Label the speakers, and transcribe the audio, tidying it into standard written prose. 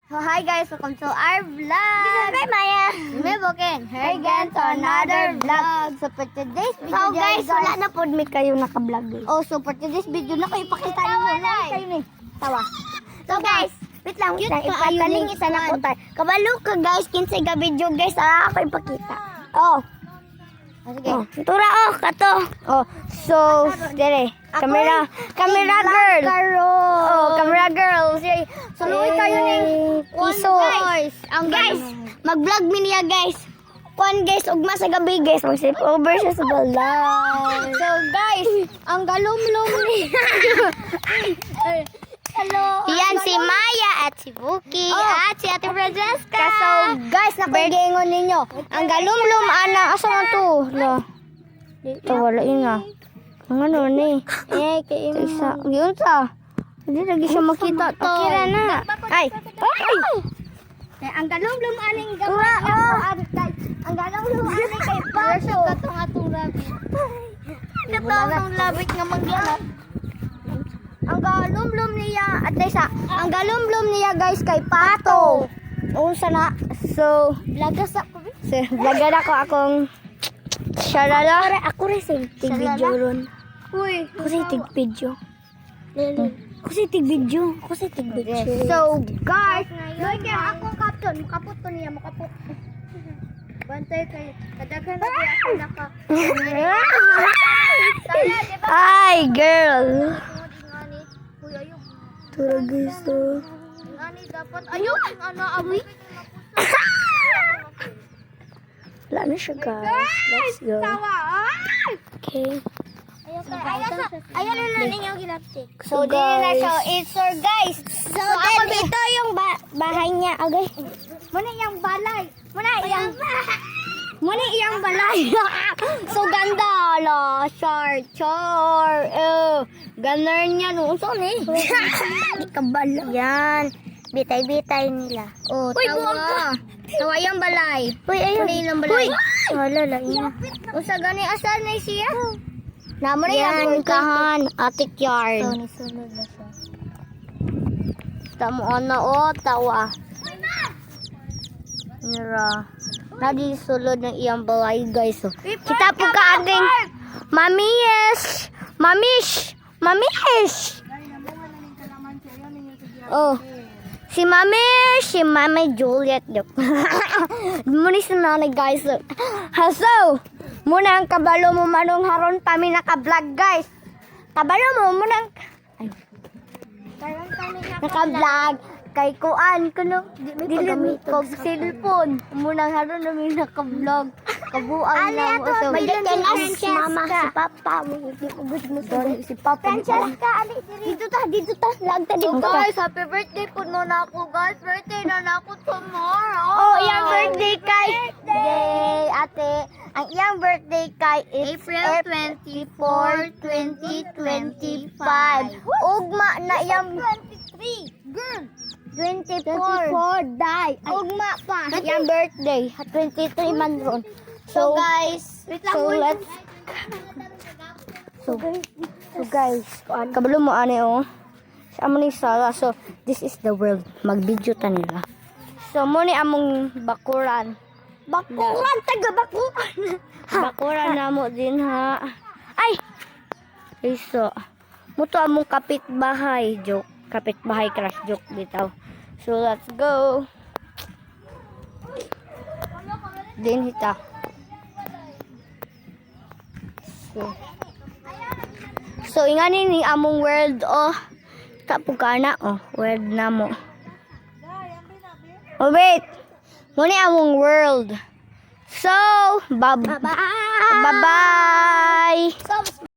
Speaker 1: So hi guys, welcome to our vlog.
Speaker 2: This is Maya.
Speaker 1: May booking. Here again to another vlog. So for today's video,
Speaker 2: So guys, wala na po may kayo naka-vlog.
Speaker 1: Oh, so for today's video na kayo ipakita niyo na kayo ni. Tawa.
Speaker 2: So guys, wait lang,
Speaker 1: Cute ka,
Speaker 2: ipataling
Speaker 1: ayun,
Speaker 2: isa na
Speaker 1: man.
Speaker 2: po tayo. Kabalo ka guys, kinsay ka video guys, ako ipakita. Oh,
Speaker 1: Sige.
Speaker 2: tura kato.
Speaker 1: Oh, so dire. Camera girl. Oh, camera girl. Sige. Suluy kayo ni
Speaker 2: Piso.
Speaker 1: guys. Ang
Speaker 2: Guys, mag-vlog mi niya guys. Kuan guys, ugma sa gabi guys, mag-sleep over siya sa balay.
Speaker 1: So guys, ang galumlum ni. Hello.
Speaker 2: Yan si Maya at si Buki at si Ate Francesca.
Speaker 1: So guys, napagingon ninyo. Ang galumlum ana asa man to? No. Ito wala nga. Ang ano ni?
Speaker 2: kay
Speaker 1: Isa. Yun sa. Hindi lagi siya makita to.
Speaker 2: Kira na.
Speaker 1: Ay. Ang galumlum aning gawa. Ang galumlum aning kay Pato. Katong atong rabbit. Katong rabbit nga maglalat. Ang galumlum niya at isa. Ang galumlum niya guys kay Pato. Unsa na? So,
Speaker 2: Vlogas ako.
Speaker 1: vlogger ako akong shalala.
Speaker 2: Ako rin sa tig video ron.
Speaker 1: Uy.
Speaker 2: Ako sa tig video. Ako sa tig video. Ako sa tig video.
Speaker 1: So, guys, look at akong caption. Makapot to niya, makapot. Bantay kayo. Kadaghan na kaya ako naka. Tara, di ba?
Speaker 2: Ay, girl.
Speaker 1: Ingani. Uy, ayun.
Speaker 2: Tura guys to.
Speaker 1: Ingani, dapat. Ayun, ano, amoy.
Speaker 2: Wala na siya guys. Let's go.
Speaker 1: Tawa, ay!
Speaker 2: Okay.
Speaker 1: Ayan na ninyo ginaptik.
Speaker 2: So,
Speaker 1: So, din na
Speaker 2: guys.
Speaker 1: siya. It's for guys.
Speaker 2: So, then, ito yung bahay niya. Okay.
Speaker 1: Muna iyang balay. Muna iyang balay. So ganda la, char. Ganar niya no. Unsa ni?
Speaker 2: Ikabalo. Yan. Bitay-bitay nila.
Speaker 1: Oh,
Speaker 2: Uy,
Speaker 1: tawa. Tawa yung balay.
Speaker 2: Uy, ayun.
Speaker 1: Muna yung balay.
Speaker 2: Wala lang yun.
Speaker 1: Unsa gani asa na siya? Namo na
Speaker 2: Yan,
Speaker 1: yung
Speaker 2: kahan. Attic yard.
Speaker 1: sunod na siya.
Speaker 2: Tamo na o, tawa. Nira. Nadi sulod ng iyang balay guys. Oh. Kita po ka ating mamish. Oh. Si Mami Juliet. Muna si nanay guys. Haso. Muna ang kabalo mo manong haron kami naka-vlog guys. Kabalo mo muna ang naka-vlog. Kay kuan kuno dili kog cellphone muna haron namin naka-vlog kabuang na mo so si mama si papa mo
Speaker 1: si Papa
Speaker 2: Francesca ali dito ta vlog ta
Speaker 1: So
Speaker 2: dito
Speaker 1: guys, happy birthday po na ako guys. Birthday na ako tomorrow.
Speaker 2: oh iyang birthday kay ate ang iyang birthday kay
Speaker 1: April 24, 2025.
Speaker 2: ugma na iyang
Speaker 1: 23. Girl.
Speaker 2: 24
Speaker 1: die.
Speaker 2: ugma pa iyang birthday 23 man ron
Speaker 1: So guys, wait lang.
Speaker 2: So guys, kabalo mo ane oh. Sa amo ni sala. So this is the world. Mag-video ta nila. So mo ni among bakuran. Taga bakuran. Bakuran na mo din ha. Ay. So muto among kapitbahay joke. Kapitbahay crush joke bitaw. So let's go. Din hita. So ingani ni among world oh. Tapugana oh, world na mo. Oh wait. Muna among world. So, bye-bye.